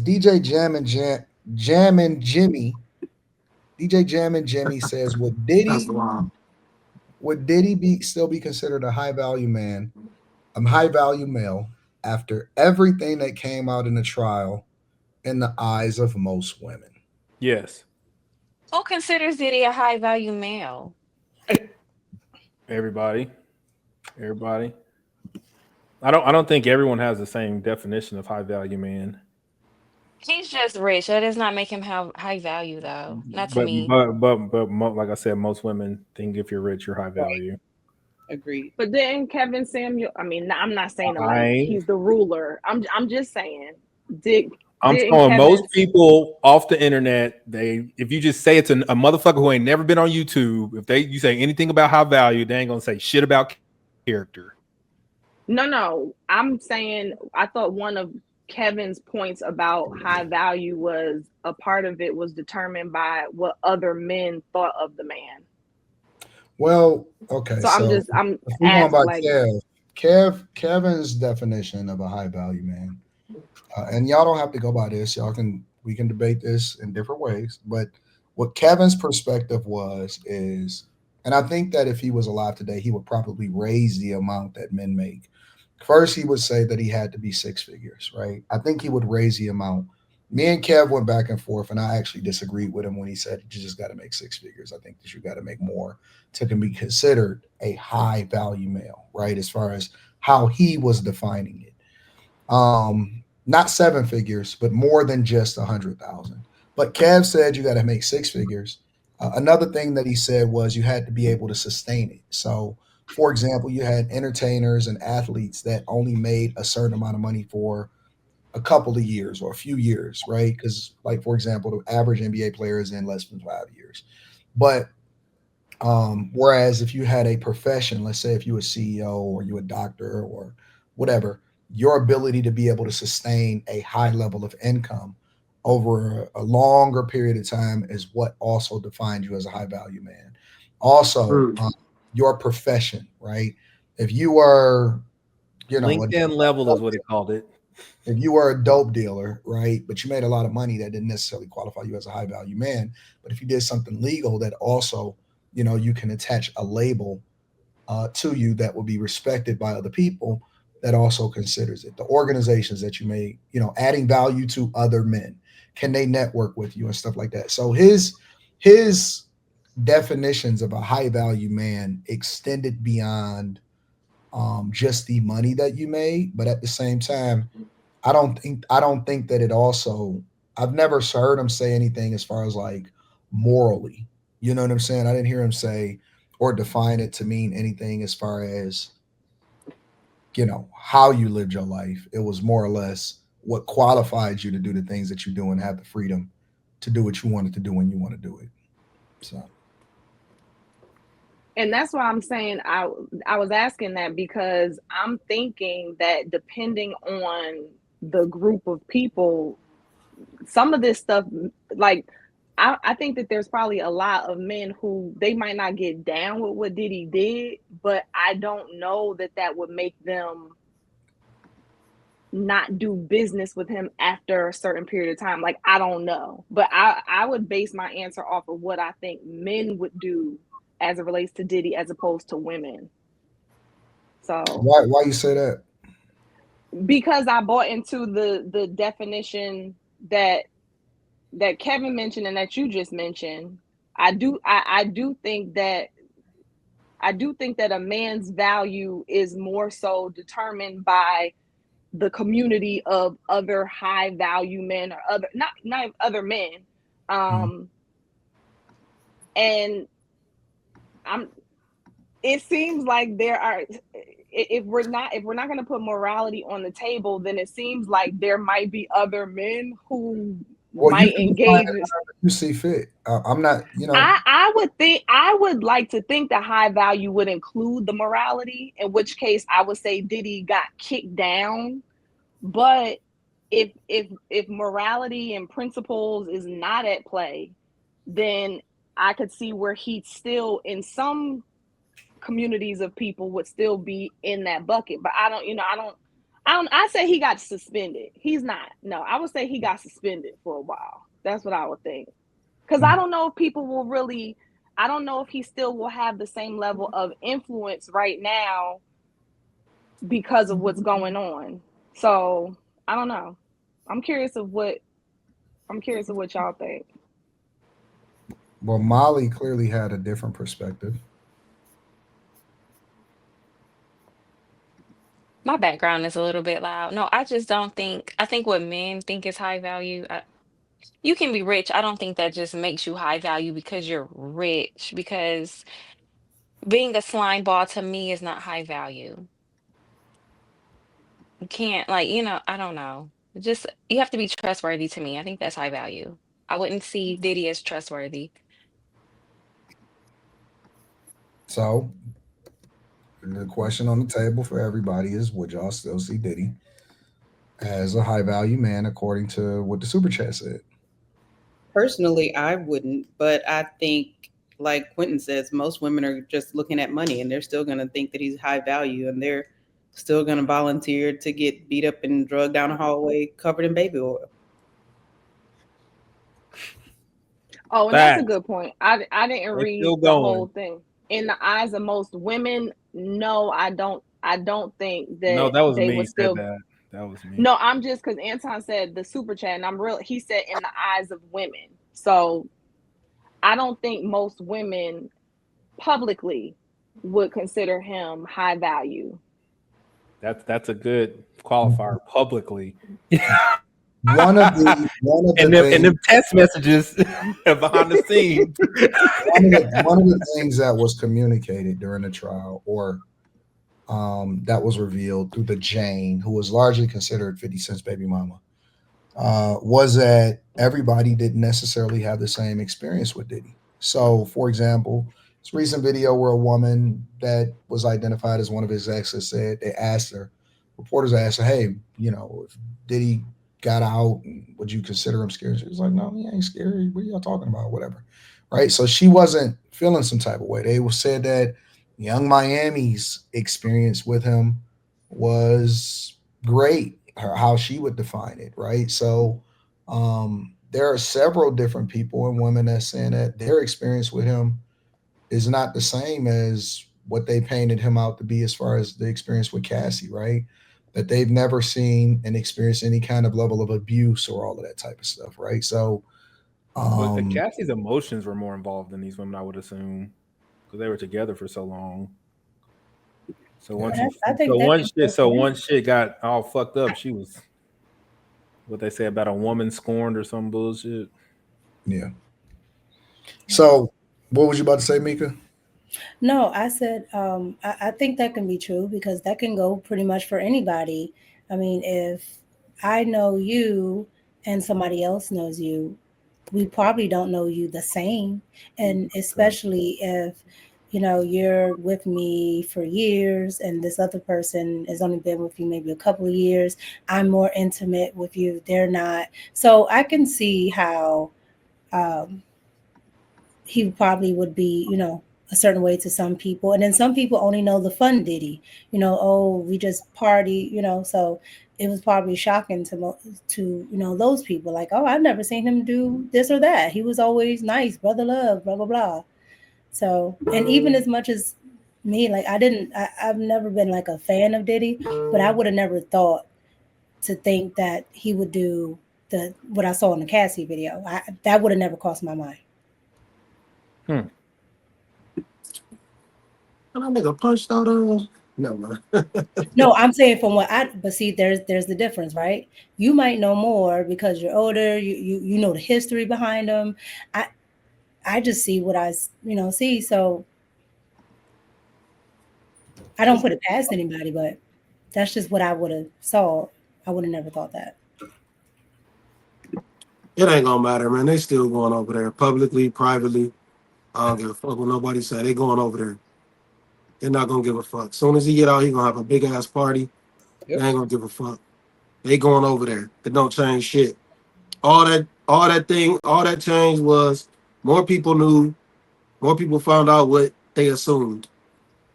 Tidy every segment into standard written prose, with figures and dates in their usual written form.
DJ Jam and Jimmy. DJ Jam and Jimmy says, That's wild. would Diddy be still be considered a high value man, a high value male, after everything that came out in the trial in the eyes of most women? Yes. Who considers Diddy a high value male? Everybody. Everybody. I don't think everyone has the same definition of high value man. He's just rich. That does not make him have high value, though. Not to But me. like I said, most women think if you're rich, you're high Right. value. Agreed. But then Kevin Samuel, I mean, I'm not saying it I like ain't. he's the ruler. I'm just saying, did I'm didn't telling most Kevin's people off the internet, if you just say it's a motherfucker who ain't never been on YouTube, you say anything about high value, they ain't gonna say shit about character. no, I'm saying I thought one of Kevin's points about high value was a part of it was determined by what other men thought of the man. Well, okay, So I'm so just I'm if we're going asked by like, Kevin's definition of a high value man, and y'all don't have to go by this. We can debate this in different ways, but what Kevin's perspective was is, and I think that if he was alive today, he would probably raise the amount that men make. First, he would say that he had to be six figures, right? I think he would raise the amount. Me and Kev went back and forth, and I actually disagreed with him when he said you just got to make six figures. I think that you got to make more to can be considered a high value male, right? As far as how he was defining it. Not seven figures, but more than just 100,000. But Kev said you got to make six figures. Another thing that he said was you had to be able to sustain it. So, for example, you had entertainers and athletes that only made a certain amount of money for a couple of years or a few years, right? Because, like for example, the average NBA player is in less than 5 years. But whereas if you had a profession, let's say if you were a CEO or you a doctor or whatever, your ability to be able to sustain a high level of income over a longer period of time is what also defines you as a high value man. Also, mm, your profession, right? If you are, you know, LinkedIn level is what he called it. if you were a dope dealer, right, but you made a lot of money, that didn't necessarily qualify you as a high value man. But if you did something legal, that also, you can attach a label to you that will be respected by other people. That also considers it. The organizations that you made, adding value to other men, can they network with you and stuff like that? So his definitions of a high value man extended beyond just the money that you made, but at the same time I don't think that it also. I've never heard him say anything as far as like morally. You know what I'm saying? I didn't hear him say or define it to mean anything as far as how you lived your life. It was more or less what qualified you to do the things that you do and have the freedom to do what you wanted to do when you want to do it. So and that's why I'm saying I was asking that because I'm thinking that depending on the group of people, some of this stuff, like I think that there's probably a lot of men who they might not get down with what Diddy did, but I don't know that that would make them not do business with him after a certain period of time. Like I don't know, but I would base my answer off of what I think men would do as it relates to Diddy as opposed to women. So why you say that? because I bought into the definition that Kevin mentioned and that you just mentioned, I do think that a man's value is more so determined by the community of other high value men or other not other men. Mhm. Um and I'm it seems like there are if we're not going to put morality on the table, then it seems like there might be other men who Well, you might can define engage. it however you see fit. I'm not, I would like to think that high value would include the morality, in which case I would say Diddy got kicked down. But if morality and principles is not at play, then I could see where he still in some communities of people would still be in that bucket. But I say he got suspended. He's not. No, I would say he got suspended for a while. That's what I would think. Because I don't know if people will really. I don't know if he still will have the same level of influence right now because of what's going on. So I don't know. I'm curious of what y'all think. Well, Molly clearly had a different perspective. My background is a little bit loud. No, I just don't think. I think what men think is high value. You can be rich. I don't think that just makes you high value because you're rich. Because being a slime ball to me is not high value. You can't like, I don't know. Just you have to be trustworthy to me. I think that's high value. I wouldn't see Diddy as trustworthy. So the question on the table for everybody is: would y'all still see Diddy as a high value man, according to what the super chat said? Personally, I wouldn't, but I think, like Quentin says, most women are just looking at money and they're still going to think that he's high value and they're still going to volunteer to get beat up and drugged down a hallway covered in baby oil. Oh, and that's a Facts. good point. I didn't They still read the whole going. thing. In the eyes of most women, no, I don't. I don't think No, that that was they me would said still. that. That was me. No, I'm just because Anton said the super chat, and I'm real. He said in the eyes of women. So I don't think most women publicly would consider him high value. That's a good qualifier publicly. One of the And things them text messages behind the scenes. one of the things that was communicated during the trial, or that was revealed through the Jane, who was largely considered 50 Cent's baby mama, was that everybody didn't necessarily have the same experience with Diddy. So, for example, this recent video where a woman that was identified as one of his exes said they asked her, reporters asked her, "Hey, if Diddy got out, would you consider him scary?" She was like, "No, he ain't scary. What are y'all talking about? Whatever." Right. So she wasn't feeling some type of way. They said that Young Miami's experience with him was great, how she would define it, right? So there are several different people and women that saying that their experience with him is not the same as what they painted him out to be as far as the experience with Cassie, right? That they've never seen and experienced any kind of level of abuse or all of that type of stuff, right? So But the um Cassie's emotions were more involved than these women, I would assume, because they were together for so long. So yeah, I think that can go for once shit got all fucked up, she was what they say about a woman scorned or some bullshit. yeah. So what was you about to say, Mika? No, I said I think that can be true because that can go pretty much for anybody. I mean, if I know you and somebody else knows you, we probably don't know you the same. And especially if, you're with me for years and this other person has only been with you maybe a couple of years, I'm more intimate with you, they're not. So I can see how um, he probably would be, a certain way to some people. And then some people only know the fun Diddy, oh, we just party, so it was probably shocking to those people like, oh, I've never seen him do this or that. He was always nice, brother love, blah, blah, blah. So, and even as much as me, like I've never been like a fan of Diddy, but I would have never thought to think that he would do what I saw in the Cassie video. That would have never crossed my mind. Hmm. And that nigga punched out no man. No, I'm saying from but see, there's the difference, right? You might know more because you're older. You know the history behind them. I just see what see. So I don't put it past anybody, but that's just what I would have saw. I would have never thought that. It ain't gonna matter, man. They still going over there publicly, privately. I don't give a fuck what nobody say. They going over there. They're not gonna give a fuck. Soon as he get out, he gonna have a big ass party. Yep. They ain't gonna give a fuck. They going over there. It don't change shit. All that change was more people knew, more people found out what they assumed.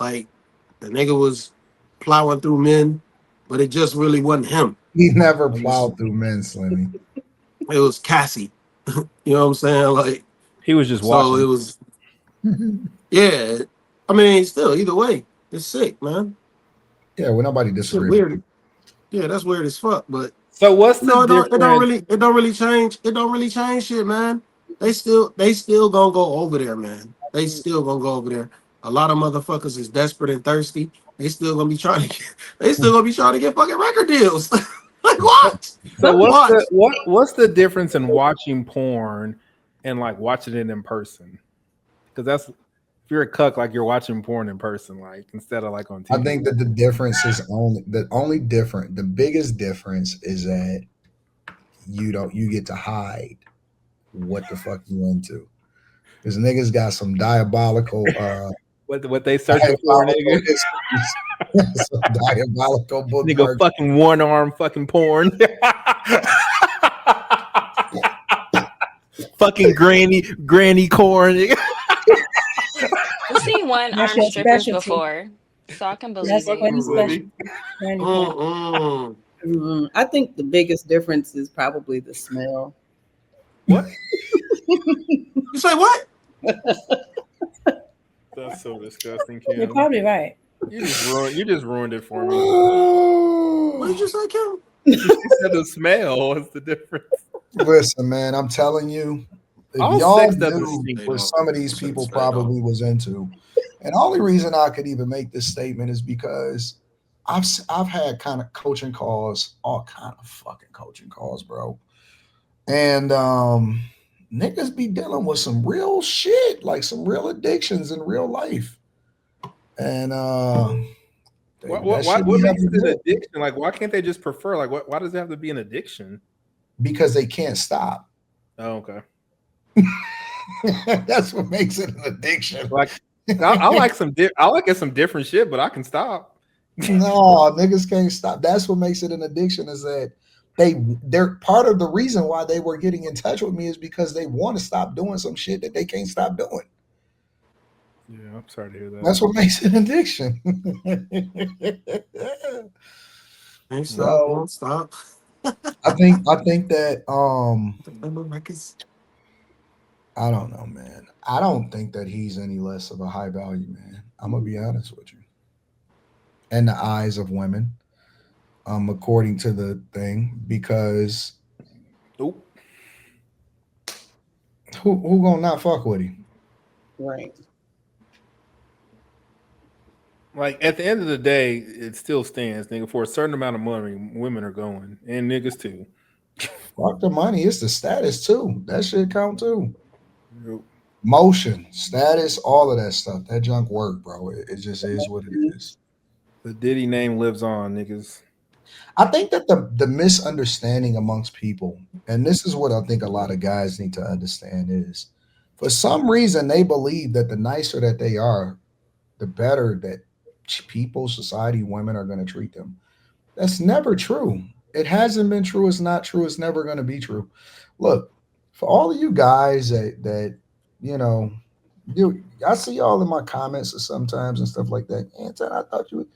Like the nigga was plowing through men but it just really wasn't him. He never plowed through men, Slimmy. It was Cassie. You know what I'm saying? Like, He was just so watching. it was, yeah. I mean, still, either way, it's sick, man. Yeah, well, nobody Shit disagrees. weird. Yeah, that's weird as fuck. But So what's the difference? it don't really change. It don't really change shit, man. They still gonna go over there, man. They still gonna go over there. A lot of motherfuckers is desperate and thirsty. They still gonna be trying to get fucking record deals. Like what? So What? what's the difference in watching porn and like watching it in person? Because that's if you're a cuck, like you're watching porn in person, like instead of like on TV. I think that the difference is the biggest difference is that you get to hide what the fuck you into. Because niggas got some diabolical what they searching for, nigga. Some diabolical Nigga, bookmarks. fucking one arm, fucking porn. Fucking granny corn. Nigga. I've seen one That's arm your strippers specialty. before, so I can believe That's it. Quentin's specialty. I think the biggest difference is probably the smell. What? You say what? That's so disgusting, Kim. You're probably right. You just ruined it for me. What did you say, Kim? You said the smell was the difference. Listen, man, I'm telling you, if All y'all sex doesn't knew stink, what though. some of these people probably was into, and the only reason I could even make this statement is because I've had kind of coaching calls, all kind of fucking coaching calls, bro, and niggas be dealing with some real shit, like some real addictions in real life, and What makes it an addiction? Like, why can't they just prefer? Like, why does it have to be an addiction? Because they can't stop. Oh, okay. That's what makes it an addiction. Like, I like some different shit, but I can stop. No, niggas can't stop. That's what makes it an addiction. Is that they're part of the reason why they were getting in touch with me is because they want to stop doing some shit that they can't stop doing. Yeah, I'm sorry to hear that. That's what makes it an addiction. Ain't stop, won't stop. I think that I don't know, man. I don't think that he's any less of a high value man. I'm gonna be honest with you. In the eyes of women, according to the thing, because Nope. who gonna not fuck with him? Right. Like at the end of the day, it still stands, nigga. For a certain amount of money, women are going, and niggas too. Fuck the money. It's the status too. That shit count too. Nope. Motion, status, all of that stuff. That junk work, bro. It just is what it is. The Diddy name lives on, niggas. I think that the misunderstanding amongst people, and this is what I think a lot of guys need to understand, is for some reason they believe that the nicer that they are, the better that people, society, women are going to treat them. That's never true. It hasn't been true. It's not true. It's never going to be true. Look, for all of you guys that I see y'all in my comments or sometimes and stuff like that. Anton, I thought you.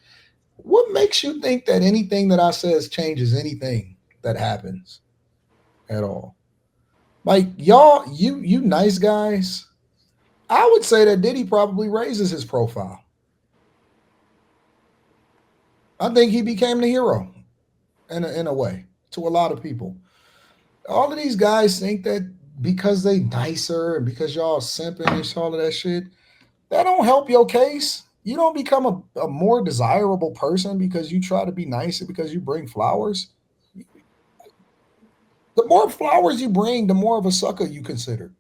What makes you think that anything that I says changes anything that happens at all? Like y'all, you nice guys. I would say that Diddy probably raises his profile. I think he became the hero in a way to a lot of people. All of these guys think that because they nicer and because y'all simping and all of that shit, that don't help your case. You don't become a more desirable person because you try to be nicer because you bring flowers. The more flowers you bring, the more of a sucker you consider.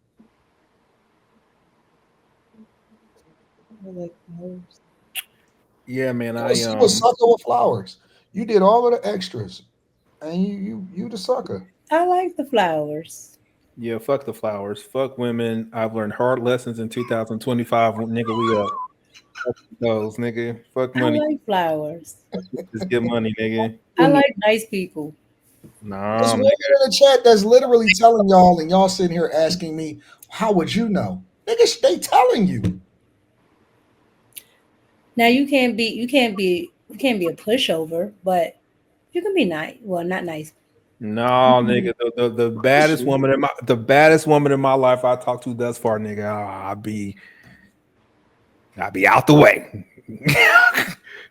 Yeah, man. You a sucker with flowers. You did all of the extras, and you the sucker. I like the flowers. Yeah, fuck the flowers. Fuck women. I've learned hard lessons in 2025. Nigga, we up. Fuck those, nigga. Fuck money. I like flowers. Just get money, nigga. I like nice people. Nah, There's women in the chat that's literally telling y'all, and y'all sitting here asking me, how would you know? Niggas, they telling you. Now you can't be a pushover, but You can be nice. Well, not nice. No, nigga, the baddest woman in my life I talked to thus far, nigga. I'll be out the way.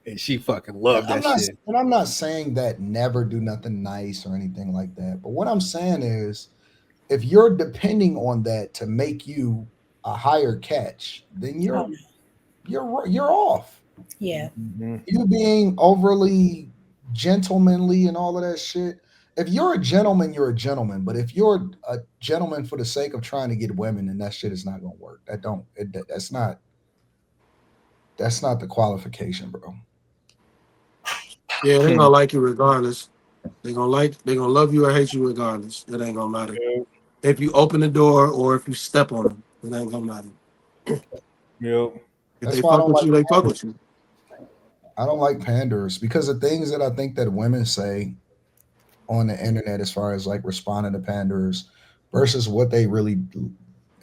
And she fucking loved that shit. And I'm not saying that never do nothing nice or anything like that. But what I'm saying is, if you're depending on that to make you a higher catch, then you're off. Yeah. Mm-hmm. You being overly gentlemanly and all of that shit. If you're a gentleman, you're a gentleman. But if you're a gentleman for the sake of trying to get women, then that shit is not gonna work. That's not the qualification, bro. Yeah, they're gonna like you regardless. They're gonna love you or hate you regardless. It ain't gonna matter. If you open the door or if you step on them, it ain't gonna matter. Yep. If That's they why I fuck don't with you, like they fuck with you. I don't like panders because the things that I think that women say on the internet as far as like responding to panders versus what they really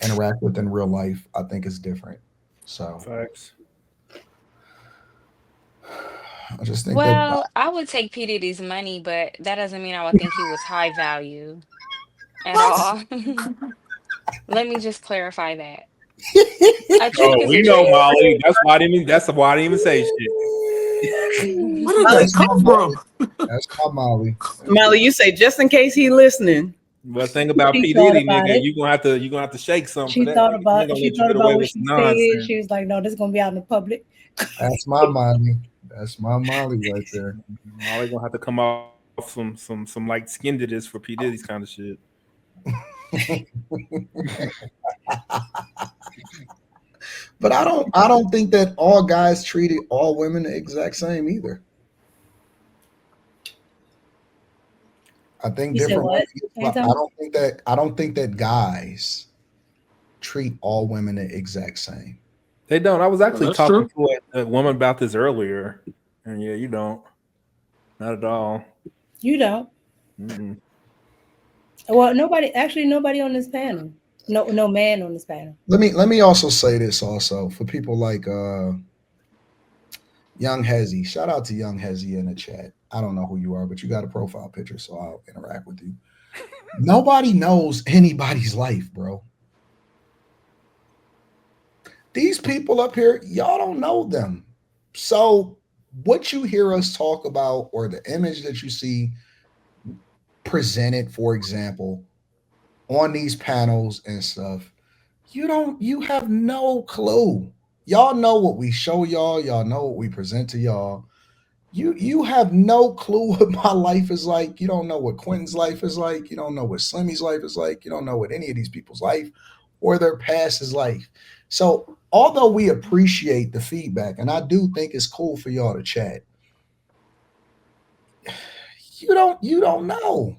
interact with in real life, I think is different. So Facts. I just think that Well, I would take P. Diddy's money, but that doesn't mean I would think he was high value at what? all. Let me just clarify that. A Oh, trick is a we know, trick. Molly. That's why I didn't even say shit. Where did Molly, that come from? That's my Molly. Molly, you say just in case he listening. But thing about She P. thought Diddy, about nigga, it. you're gonna have to shake something for She that, thought nigga. He ain't about gonna she let you thought get away about what with she some said. nonsense. She was like, "No, this is gonna be out in the public." That's my Molly. That's my Molly right there. Molly gonna have to come off some like skin to this for P. Diddy's kind of shit. But I don't think that all guys treated all women the exact same either. I think You said different women what, I Anton? don't think that guys treat all women the exact same. They don't. I was Well, actually that's talking true. to a woman about this earlier, and yeah, you don't. Not at all. You don't. Mm-mm. Well, nobody on this panel. No man on this panel. Let me also say this also for people like Young Hezzy. Shout out to Young Hezzy in the chat. I don't know who you are, but you got a profile picture, so I'll interact with you. Nobody knows anybody's life, bro. These people up here, y'all don't know them. So what you hear us talk about or the image that you see presented, for example, on these panels and stuff, you have no clue. Y'all know what we show y'all know what we present to y'all. You have no clue what my life is like. You don't know what Quentin's life is like. You don't know what Slimmy's life is like. You don't know what any of these people's life or their past is like. So although we appreciate the feedback, and I do think it's cool for y'all to chat, you don't know.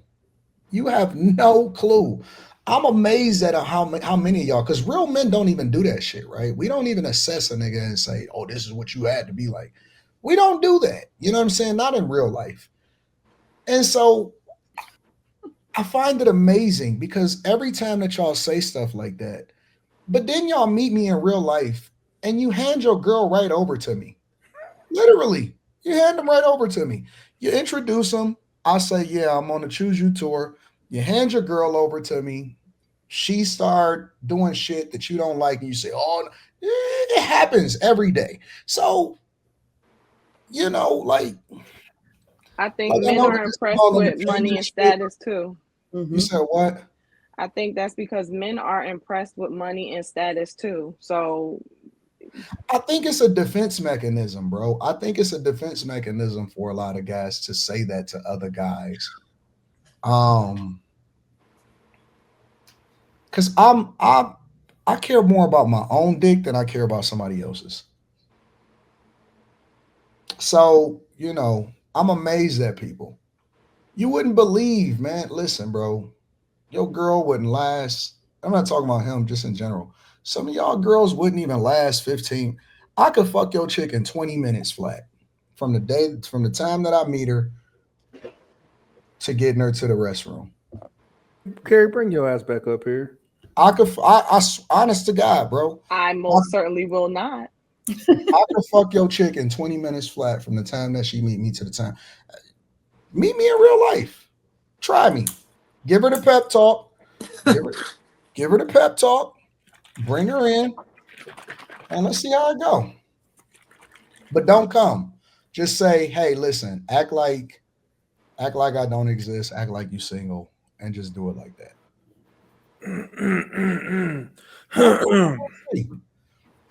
You have no clue. I'm amazed at how many of y'all, because real men don't even do that shit, right? We don't even assess a nigga and say, oh, this is what you had to be like. We don't do that. You know what I'm saying? Not in real life. And so I find it amazing because every time that y'all say stuff like that, but then y'all meet me in real life and you hand your girl right over to me. Literally, you hand them right over to me. You introduce them. I say, yeah, I'm on the Choose You tour. You hand your girl over to me. She start doing shit that you don't like, and you say, oh, it happens every day. So, like I think I men know are niggas impressed call them with the money and shit. status too. You said what? I think that's because men are impressed with money and status too. So I think it's a defense mechanism, bro. I think it's a defense mechanism for a lot of guys to say that to other guys. Because I care more about my own dick than I care about somebody else's. So, I'm amazed at people. You wouldn't believe, man. Listen, bro, your girl wouldn't last. I'm not talking about him, just in general. Some of y'all girls wouldn't even last 15. I could fuck your chick in 20 minutes flat from the time that I meet her to getting her to the restroom. Carrie, bring your ass back up here. Honest to God, bro. I most certainly will not. I could fuck your chick in 20 minutes flat from the time that she meet me to the time. Meet me in real life. Try me. Give her the pep talk. Give her the pep talk. Bring her in, and let's see how it go. But don't come. Just say, hey, listen, act like I don't exist, act like you single, and just do it like that.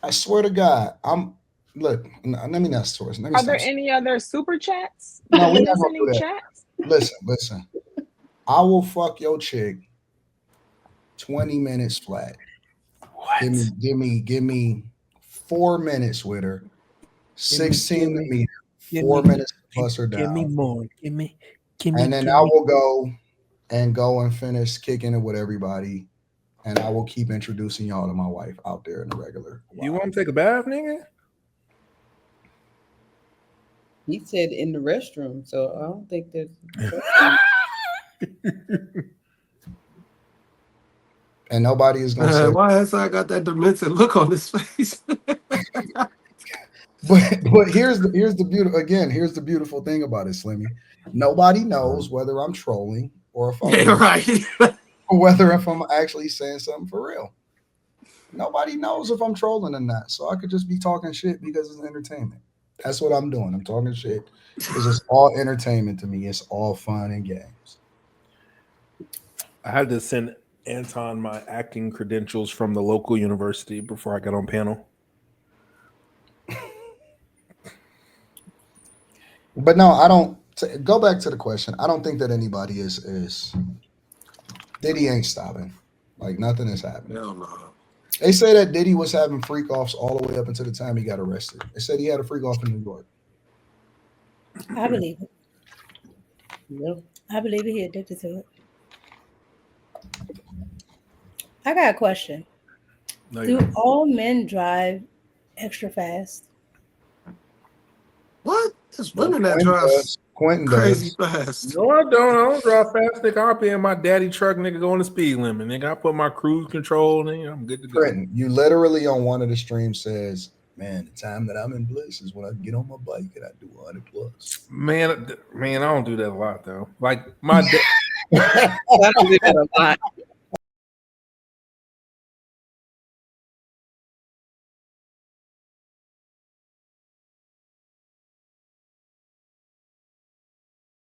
I swear to God, let me not source. Let me Are there stop. any other super chats? No, Are we're you not gonna do listening that. chats? Listen. I will fuck your chick 20 minutes flat. What? Give me 4 minutes with her. 16 to meet her, give 4 minutes to bust her give me down. more. And then I will go and finish kicking it with everybody. And I will keep introducing y'all to my wife out there in the regular. You want to take a bath, nigga? He said in the restroom, so I don't think there's. And nobody is gonna say. Why has I got that demented look on his face? But here's the beautiful again. Here's the beautiful thing about it, Slimmy. Nobody knows whether I'm trolling or if I'm Yeah, right. or whether if I'm actually saying something for real. Nobody knows if I'm trolling or not. So I could just be talking shit because it's entertainment. That's what I'm doing. I'm talking shit because it's all entertainment to me. It's all fun and games. I had to send Anton my acting credentials from the local university before I got on panel. But no, I don't go back to the question. I don't think that anybody is Diddy ain't stopping. Like nothing is happening. Hell no. They say that Diddy was having freak offs all the way up until the time he got arrested. They said he had a freak off in New York. I believe it. Yeah. I believe it. He addicted to it. I got a question. No, Do all men drive extra fast? What? There's Well, women that drive Quentin crazy does. fast. no, I don't drive fast, nigga. I'll be in my daddy truck, nigga, going the speed limit, nigga. I put my cruise control, nigga. I'm good to go. Quentin, you literally on one of the streams says, "Man, the time that I'm in bliss is when I get on my bike and I do 100 plus." Man, I don't do that a lot though. Like my I don't do that a lot.